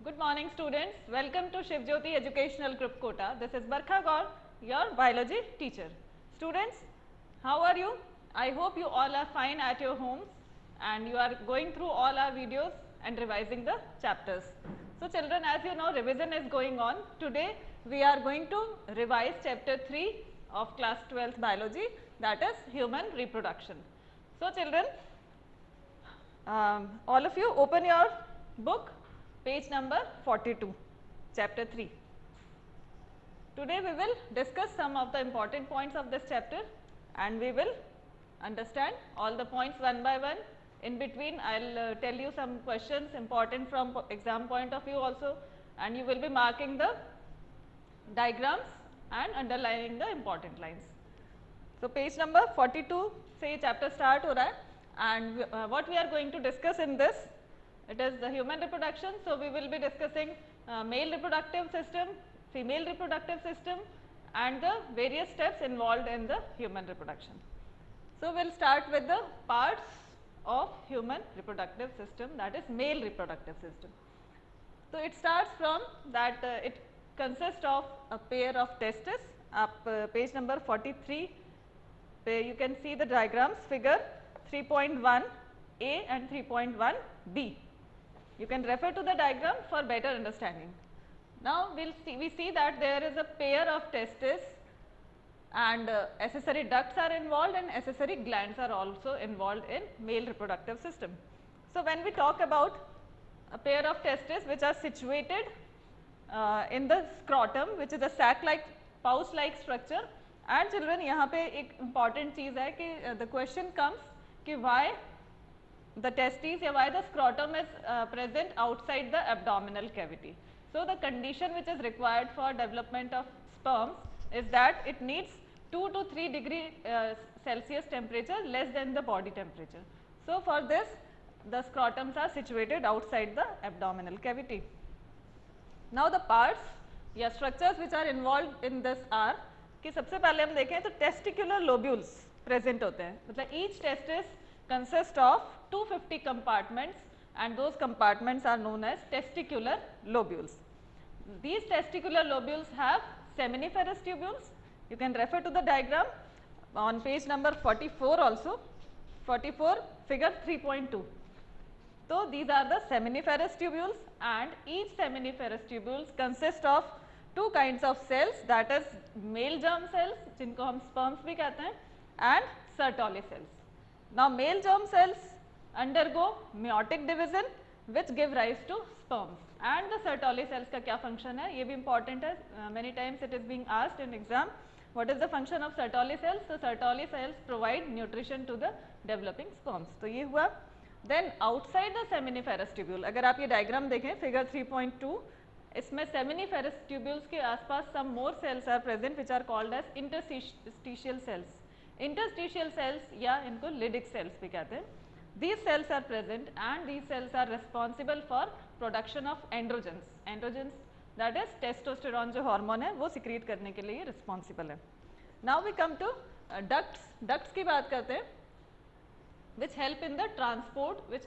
Good morning students. Welcome to Shiv Jyoti Educational Group Kota. This is Barkha Gaur, your biology teacher. Students, how are you? I hope you all are fine at your homes and you are going through all our videos and revising the chapters. So children, as you know, revision is going on. Today we are going to revise chapter 3 of class 12th biology, that is human reproduction. So children, all of you open your book, page number 42, chapter 3. Today we will discuss some of the important points of this chapter and we will understand all the points one by one. In between I will tell you some questions important from exam point of view also, and you will be marking the diagrams and underlining the important lines. So page number 42 से chapter start हो रहा है and what we are going to discuss in this, it is the human reproduction. So we will be discussing male reproductive system, female reproductive system and the various steps involved in the human reproduction. So we will start with the parts of human reproductive system, that is male reproductive system. So it starts from that it consists of a pair of testes. Up page number 43 you can see the diagrams, figure 3.1a and 3.1b. You can refer to the diagram for better understanding. Now we see that there is a pair of testes and accessory ducts are involved and accessory glands are also involved in male reproductive system. So when we talk about a pair of testes which are situated in the scrotum, which is a sac like pouch like structure, and children यहाँ पे एक important चीज़ है कि the question comes कि why the testes या why the scrotum is present outside the abdominal cavity. So the condition which is required for development of sperms is that it needs 2 to 3 degree Celsius temperature less than the body temperature. So for this the scrotums are situated outside the abdominal cavity. Now the parts या structures which are involved in this are कि सबसे पहले हम देखें तो testicular lobules present होते हैं, मतलब each testis consists of 250 compartments and those compartments are known as testicular lobules. These testicular lobules have seminiferous tubules. You can refer to the diagram on page number 44 also, 44 figure 3.2. So these are the seminiferous tubules and each seminiferous tubules consist of two kinds of cells, that is male germ cells जिनको हम sperms भी कहते हैं and Sertoli cells. Now male germ cells undergo meiotic division which give rise to sperms and the Sertoli cells का क्या function है ये भी important है, many times it is being asked in exam, what is the function of Sertoli cells? So Sertoli cells provide nutrition to the developing sperms. तो ये हुआ. Then outside the seminiferous tubule, अगर आप ये diagram देखें figure 3.2, इसमें seminiferous tubules के आसपास some more cells are present which are called as interstitial cells. Interstitial cells या इनको lytic cells भी कहते हैं. These cells are present and these cells are responsible for production of androgens. Androgens that is testosterone जो hormone है वो secrete करने के लिए responsible है. Now we come to ducts. Ducts की बात करते हैं which help in the transport, which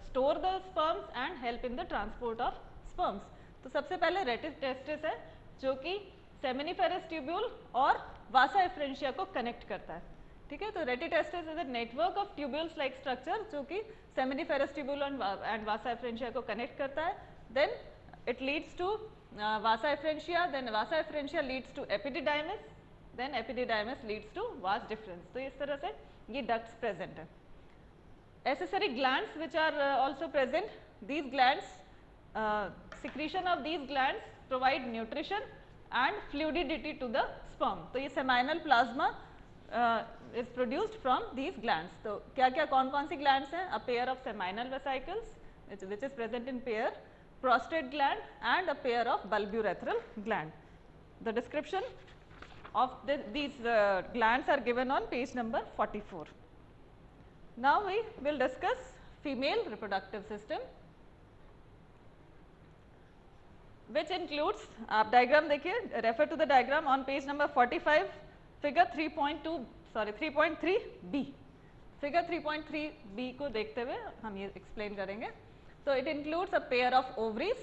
store the sperms and help in the transport of sperms. तो सबसे पहले रेटिटेस्टिस है जो कि सेमिनिफेरस ट्यूब्यूल और वासा एफ्रेंशिया को कनेक्ट करता है. ठीक है, तो rete testis is a network of tubules like structure जो कि seminiferous tubule and vasa efferentia को कनेक्ट करता है. Then it leads to vasa efferentia, then vasa efferentia leads to epididymis, then epididymis leads to vas deferens. तो इस तरह से ये डक्ट्स प्रेजेंट है. Accessory glands which are also present, these glands, secretion of these glands provide nutrition and fluidity to the sperm. तो ये seminal plasma is produced from these glands. तो क्या क्या कौन कौन सी glands हैं? A pair of seminal vesicles which is present in pair, prostate gland and a pair of bulbourethral gland. The description of these glands are given on page number 44. Now we will discuss female reproductive system, which includes, आप diagram देखिए, refer to the diagram on page number 45, figure 3.3b. Figure 3.3b को देखते हुए हम ये explain करेंगे. So it includes a pair of ovaries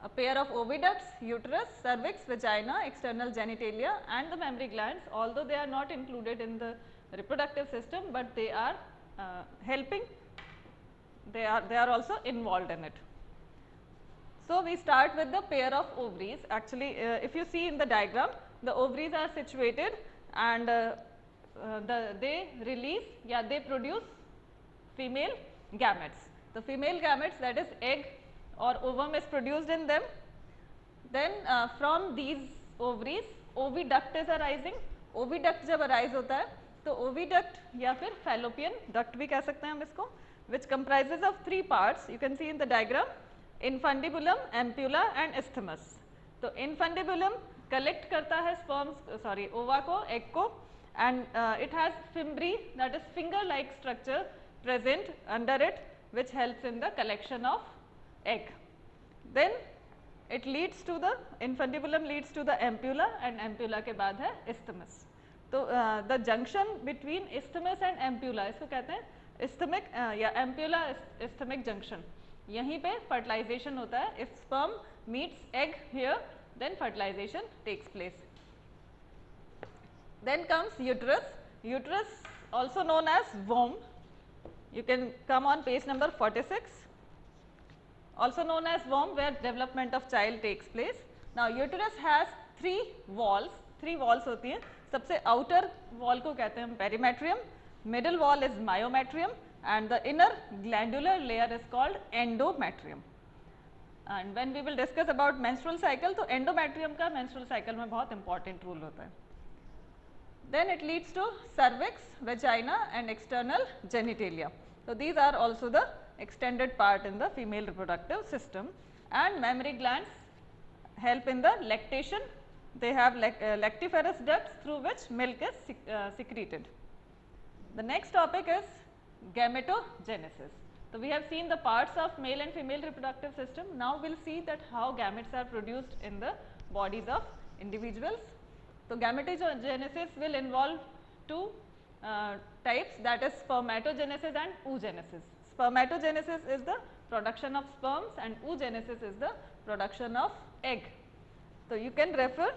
a pair of oviducts, uterus, cervix, vagina, external genitalia and the mammary glands, although they are not included in the reproductive system, but they are helping, they are also involved in it. So, we start with the pair of ovaries. Actually, if you see in the diagram, the ovaries are situated and they release, they produce female gametes. The female gametes, that is egg or ovum, is produced in them. Then from these ovaries oviduct is arising. Oviduct जब arise होता है तो oviduct या फिर fallopian duct भी कह सकते हैं हम इसको, which comprises of three parts. You can see in the diagram, infundibulum, ampulla and isthmus. तो infundibulum collect करता है ova को, egg को, and it has fimbri, that is finger like structure present under it, which helps in the collection of egg. Then it leads to the infundibulum leads to the ampulla and ampulla के बाद है isthmus. तो the junction between isthmus and ampulla, इसको कहते हैं isthmic या ampulla isthmic junction. यहीं पे fertilization होता है. If sperm meets egg here, then fertilization takes place. Then comes uterus. Uterus, also known as womb. You can come on page number 46. Also known as womb, where development of child takes place. Now uterus has three walls. Three walls होती हैं. सबसे outer wall को कहते हैं perimetrium. Middle wall is myometrium and the inner glandular layer is called endometrium. And when we will discuss about menstrual cycle, तो endometrium का menstrual cycle में बहुत important role होता है. Then it leads to cervix, vagina and external genitalia. So these are also the extended part in the female reproductive system, and mammary glands help in the lactation. They have lactiferous ducts through which milk is secreted. The next topic is gametogenesis. So we have seen the parts of male and female reproductive system. Now we will see that how gametes are produced in the bodies of individuals. So gametogenesis will involve two types, that is spermatogenesis and oogenesis. Spermatogenesis is the production of sperms and oogenesis is the production of egg. So you can refer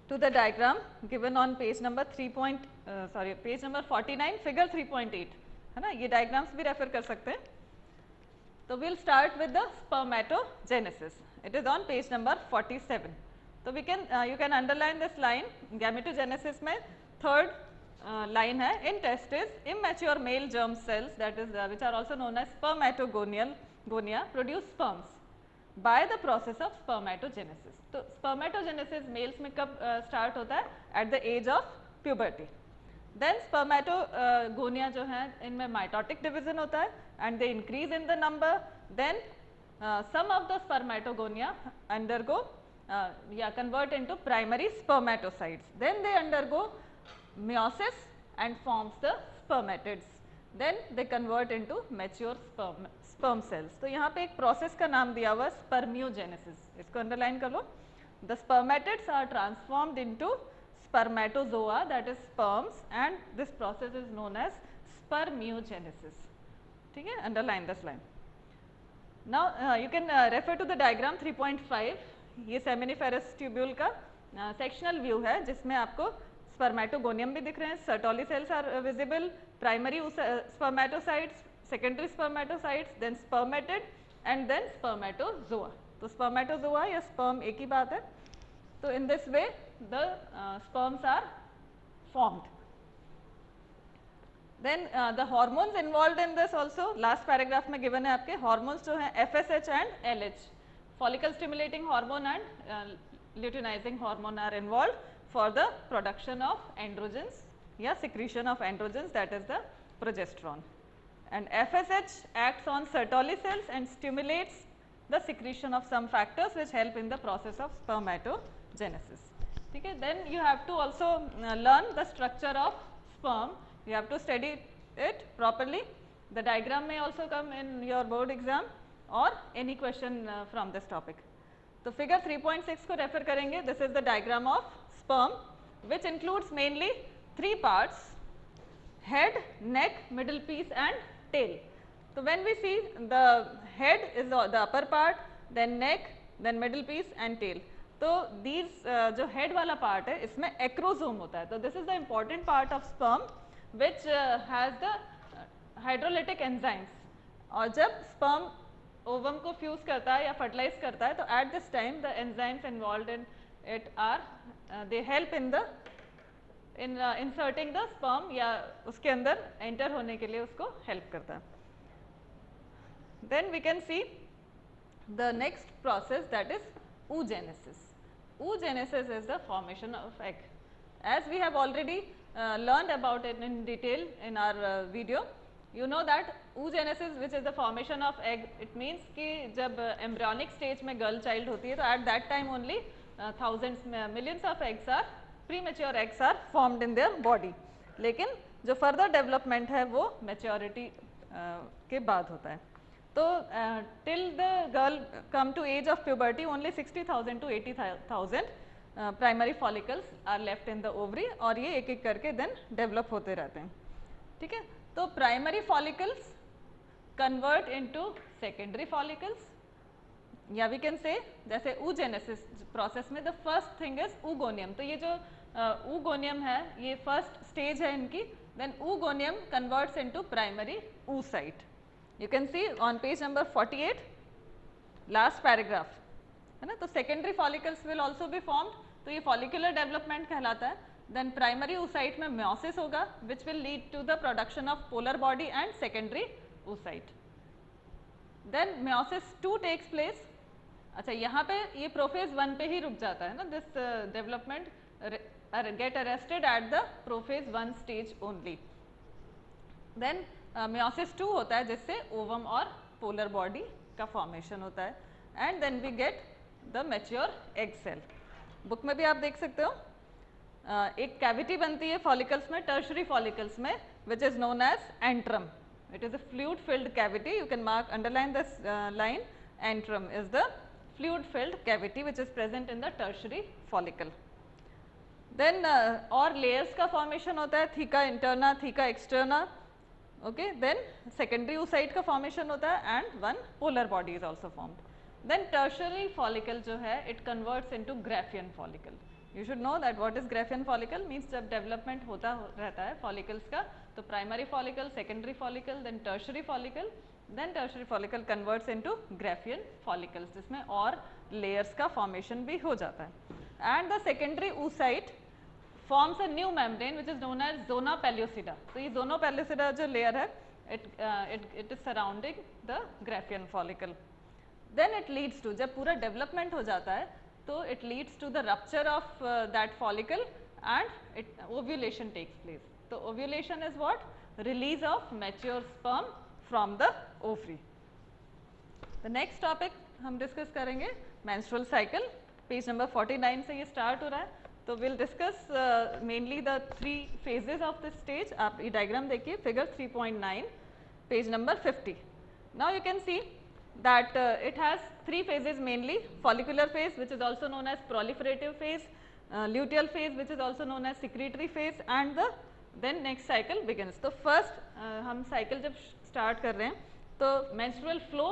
to the diagram given on page number page number 49, figure 3.8, है ना, ये diagrams भी refer कर सकते हैं. So we'll start with the spermatogenesis. It is on page number 47. So we can you can underline this line. Gametogenesis में third line है, in testes immature male germ cells, that is which are also known as spermatogonia, produce sperms by the process of spermatogenesis. तो spermatogenesis males में कब start होता है? At the age of puberty. Then spermatogonia जो है इनमें mitotic division होता है and they increase in the number. Then some of the spermatogonia undergo convert into primary spermatocytes. Then they undergo meiosis and forms the spermatids. Then they convert into mature sperm cells. तो यहाँ पे एक process का नाम दिया हुआ spermiogenesis, इसको underline कर लो. The spermatids are transformed into spermatozoa, that is sperms, and this process is known as spermiogenesis. ठीक है, underline this line. Now you can refer to the diagram 3.5. ये seminiferous tubule का sectional view है जिसमें आपको spermatogonium भी दिख रहे हैं, Sertoli cells are visible, primary spermatocytes, secondary spermatocytes, then spermatid and then spermatozoa. तो spermatozoa या sperm एक ही बात है. तो in this way the sperms are formed. Then the hormones involved in this also last paragraph में given है आपके. Hormones जो हैं FSH and LH, follicle stimulating hormone and luteinizing hormone are involved for the production of androgens, secretion of androgens, that is the progesterone. And FSH acts on Sertoli cells and stimulates the secretion of some factors which help in the process of spermatogenesis. Okay. Then you have to also learn the structure of sperm. You have to study it properly. The diagram may also come in your board exam or any question from this topic. So figure 3.6 को refer करेंगे. This is the diagram of sperm, which includes mainly three parts: head, neck, middle piece and tail. So when we see the head is the upper part, then neck, then middle piece and tail. तो these जो head वाला part है इसमें acrosome होता है। तो this is the important part of sperm which has the hydrolytic enzymes. और जब स्पर्म ओवम को फ्यूज करता है या फर्टिलाइज करता है तो at this time the enzymes involve in it are they help in the inserting the sperm या उसके अंदर एंटर होने के लिए उसको हेल्प करता है। Then we can see the next process that is oogenesis. Oogenesis is the formation of egg. As we have already learned about it in detail in our video, you know that oogenesis which is the formation of egg, it means कि जब embryonic stage में girl child होती है तो at that time only thousands millions of eggs are premature eggs are formed in their body. लेकिन जो further development है वो maturity के बाद होता है। तो till the girl come to age of puberty only 60,000 to 80,000 primary follicles are left in the ovary और ये एक एक करके देन डेवलप होते रहते हैं। ठीक है, तो primary follicles convert into secondary follicles या वी कैन से जैसे oogenesis प्रोसेस में the first thing is oogoneum। तो ये जो oogoneum है ये फर्स्ट स्टेज है इनकी। Then oogoneum converts into primary oocyte। You can see on page number 48 last paragraph है ना। तो secondary follicles will also be formed, तो ये follicular development कहलाता है। then primary oocyte में meiosis होगा which will lead to the production of polar body and secondary oocyte। then meiosis 2 takes place। अच्छा यहाँ पे ये प्रोफेज 1 पे ही रुक जाता है ना। this development get arrested at the prophase 1 stage only। then meiosis 2 होता है जिससे ओवम और पोलर बॉडी का फॉर्मेशन होता है and then we get the mature egg cell. Book में भी आप देख सकते हो एक कैविटी बनती है फॉलिकल्स में, टर्शरी फॉलिकल्स में, which is known as antrum. It is a fluid filled cavity. You can mark underline this line. Antrum is the fluid filled cavity which is present in the tertiary follicle. Then और layers का formation होता है, theca interna, theca externa. Okay, then secondary oocyte का formation होता है and one polar body is also formed. Then tertiary follicle जो है it converts into Graafian follicle. You should know that what is Graafian follicle means जब development होता रहता है follicles का तो primary follicle, secondary follicle, then tertiary follicle, then tertiary follicle converts into Graafian follicles जिसमें और लेयर्स का formation भी हो जाता है। And the secondary oocyte forms a new membrane which is known as zona pellucida। तो ये zona pellucida जो layer है it is surrounding the graphian follicle। then it leads to, जब पूरा development हो जाता है तो it leads to the rupture of that follicle and ovulation takes place। तो ovulation is what? release of mature sperm from the ovary। the next topic हम discuss करेंगे menstrual cycle। Page number 49 से ये start हो रहा है। तो will discuss mainly the 3 phases of this stage. आप ये डायग्राम देखिए, figure 3.9 page number 50। Now you can see that it has 3 phases mainly: follicular phase which is also known as proliferative phase, luteal phase which is also known as secretory phase, and the then next cycle begins। तो first हम cycle जब start कर रहे हैं तो menstrual flow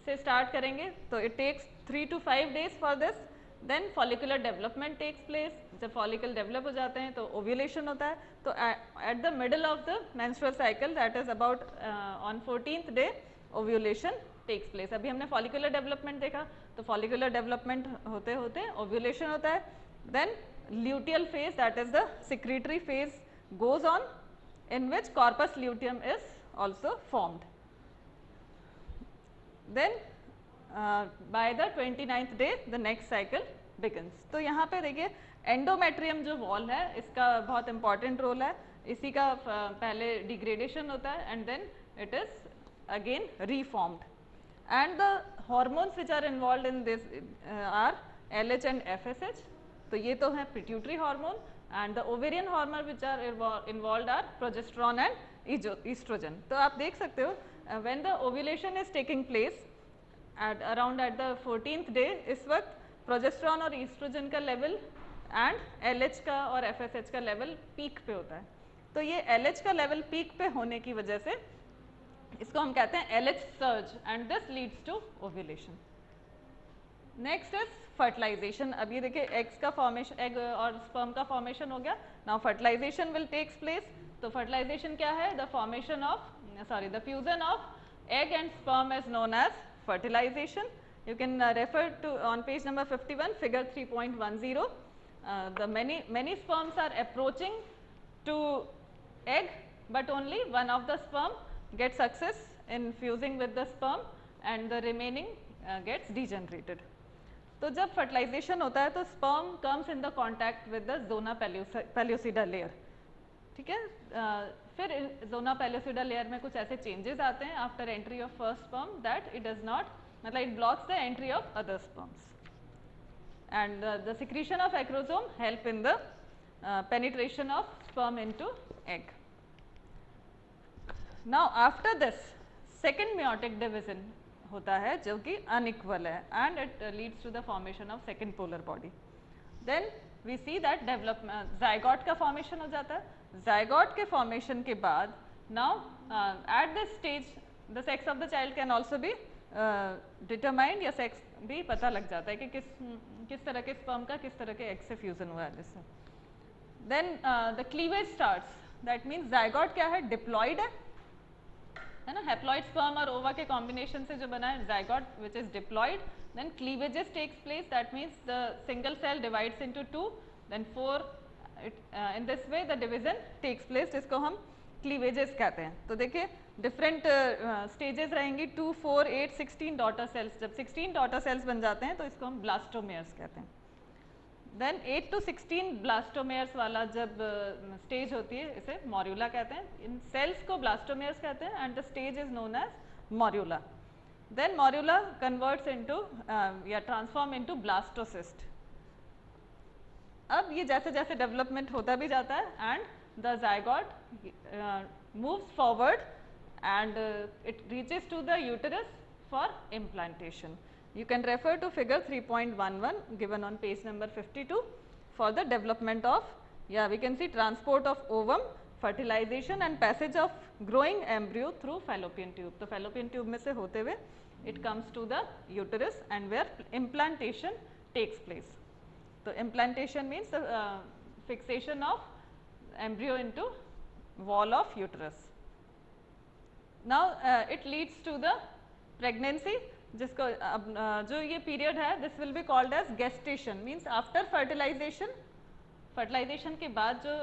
से start करेंगे तो it takes 3 to 5 days for this. Then follicular development takes place. जब फॉलिकल डेवलप हो जाते हैं तो ओव्यूलेशन होता है। तो at the middle of the menstrual cycle that is about on 14th day ovulation takes place. अभी हमने फॉलिकुलर डेवलपमेंट देखा तो फॉलिकुलर डेवलपमेंट होते होते ओव्यूलेशन होता है। Then luteal phase that is the secretory phase goes on in which corpus luteum is also formed. Then by the 29th day the next cycle begins। तो यहाँ पे देखिए एंडोमेट्रियम जो वॉल है इसका बहुत इंपॉर्टेंट रोल है। इसी का पहले डिग्रेडेशन होता है and then it is again reformed and the hormones which are involved in this are LH and FSH। तो ये तो है pituitary hormone and the ovarian hormone which are involved are progesterone and estrogen. तो आप देख सकते हो when the ovulation is taking place around at the 14th day, इस वक्त प्रोजेस्टेरॉन और ईस्ट्रोजन का लेवल एंड LH का और FSH का लेवल पीक पे होता है। तो ये LH का लेवल पीक पे होने की वजह से इसको हम कहते हैं LH surge and this leads to ovulation. Next is fertilisation. अब ये देखिए एग्स का फॉर्मेशन, एग और स्पर्म का फॉर्मेशन हो गया. Now fertilisation will takes place. तो फर्टिलाइजेशन क्या है? The formation of the fusion of egg and sperm is known as fertilization. You can refer to on page number 51, figure 3.10. The many sperms are approaching to egg, but only one of the sperm gets success in fusing with the sperm and the remaining gets degenerated. तो जब fertilisation होता है तो sperm comes in the contact with the zona pellucida layer. ठीक है. फिर जोना pellucida layer में कुछ ऐसे चेंजेस आते हैं after entry of first sperm that it does not, मतलब it blocks the entry of other sperms and the secretion of acrosome help in the penetration of sperm into egg. Now after this second meiotic division होता है जो कि unequal है and it leads to the formation of second polar body. Then we see that development zygote का formation हो जाता है. Zygote के फॉर्मेशन के बाद now at this stage the sex of the child can also be determined, या sex भी पता लग जाता है कि किस तरह के स्पर्म का किस तरह के एग से फ्यूजन हुआ है जिससे. Then the cleavage starts. That means zygote क्या है? डिप्लॉइड है ना. हैप्लॉइड स्पर्म और ओवा के कॉम्बिनेशन से जो बना है zygote which is diploid. Then cleavages takes place. That means the single cell divides into 2, then 4. In this way the division takes place, जिसको हम क्लीवेजेस कहते हैं. तो देखिए डिफरेंट स्टेजेस रहेंगी 2, 4, 8, 16 डॉटर सेल्स. जब 16 डॉटर सेल्स बन जाते हैं तो इसको हम ब्लास्टोमेयर्स कहते हैं. देन 8 to 16 ब्लास्टोमेयर्स वाला जब स्टेज होती है इसे मॉर्यूला कहते हैं. इन सेल्स को ब्लास्टोमेयर्स कहते हैं and the stage is known as morula. Then morula converts into या ट्रांसफॉर्म इनटू ब्लास्टोसिस्ट. अब ये जैसे जैसे डेवलपमेंट होता भी जाता है and the zygote moves forward and it reaches to the uterus for implantation. You can refer to figure 3.11 given on page number 52 for the development of, we can see transport of ovum, fertilization and passage of growing embryo through fallopian tube. तो fallopian tube में से होते हुए it comes to the uterus and where implantation takes place. तो implantation means the fixation of embryo into wall of uterus. Now it leads to the pregnancy, जिसको अब जो ये पीरियड है this will be called as gestation. Means after fertilisation, fertilisation के बाद जो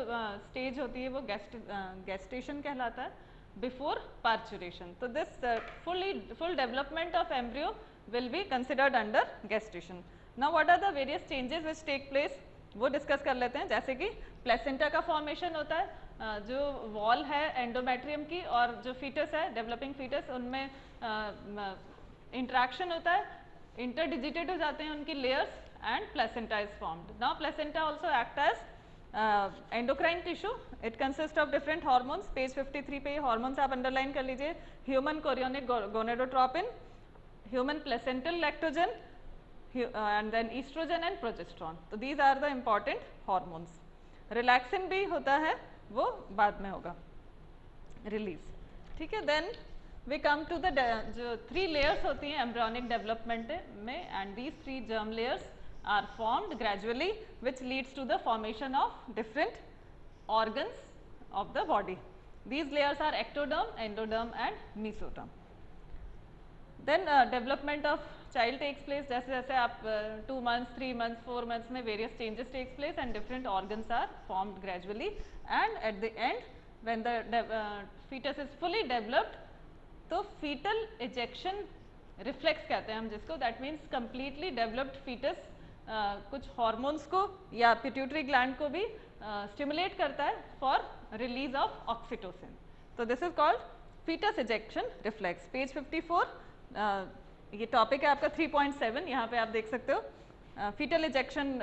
stage होती है वो गेस्टेशन कहलाता है, बिफोर पार्चुरेशन. तो this full development of embryo will be considered under gestation. Now what are the various changes which take place वो डिस्कस कर लेते हैं. जैसे कि प्लेसेंटा का फॉर्मेशन होता है, जो वॉल है एंडोमेट्रियम की और जो फीटस है डेवलपिंग फीटस उनमें इंट्रैक्शन होता है, इंटरडिजिटेड हो जाते हैं उनकी layers and placenta is formed. Now placenta also act as endocrine tissue. It consist of different hormones. Page 53 पे ये हार्मोन्स आप अंडरलाइन कर लीजिए. Human chorionic gonadotropin, human placental lactogen and then estrogen and progesterone. तो these are the important hormones. Relaxin भी होता है, वो बाद में होगा रिलीज. ठीक है. Then we come to the जो 3 layers होती हैं embryonic development में, and these 3 germ layers are formed gradually which leads to the formation of different organs of the body. These layers are ectoderm, endoderm and mesoderm. Then development of child takes place. जैसे जैसे आप 2 months, 3 months, 4 months में various changes takes place and different organs are formed gradually, and at the end when the fetus is fully developed तो foetal ejection reflex कहते हैं हम जिसको. That means completely developed foetus कुछ hormones को या pituitary gland को भी स्टिमुलेट करता है फॉर रिलीज ऑफ ऑक्सीटोसिन. तो this is called foetus ejection reflex. Page 54 ये टॉपिक है आपका 3.7. यहाँ पे आप देख सकते हो फीटल इजेक्शन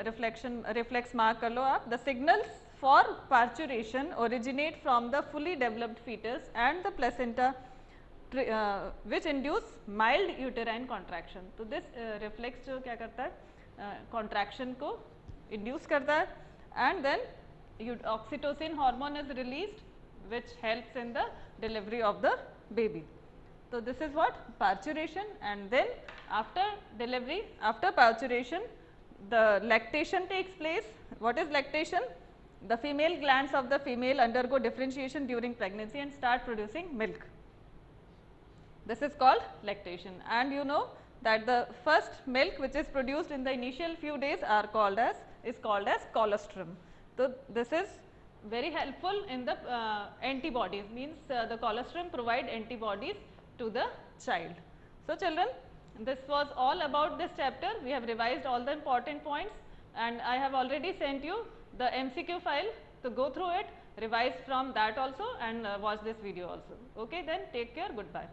रिफ्लेक्स मार्क कर लो आप. The signals for parturition originate from the fully developed foetus and the placenta which induce mild uterine contraction. तो दिस रिफ्लेक्स जो क्या करता है कॉन्ट्रैक्शन को इंड्यूस करता है and then oxytocin hormone is released which helps in the delivery of the baby. So, this is what parturition, and then after delivery, after parturition, the lactation takes place. What is lactation? The female glands of the female undergo differentiation during pregnancy and start producing milk. This is called lactation, and you know that the first milk which is produced in the initial few days is called as colostrum. So, this is very helpful in the antibodies, means the colostrum provide antibodies to the child. So, children, this was all about this chapter. We have revised all the important points, and I have already sent you the MCQ file to go through it, revise from that also, and watch this video also. Okay, then take care, goodbye.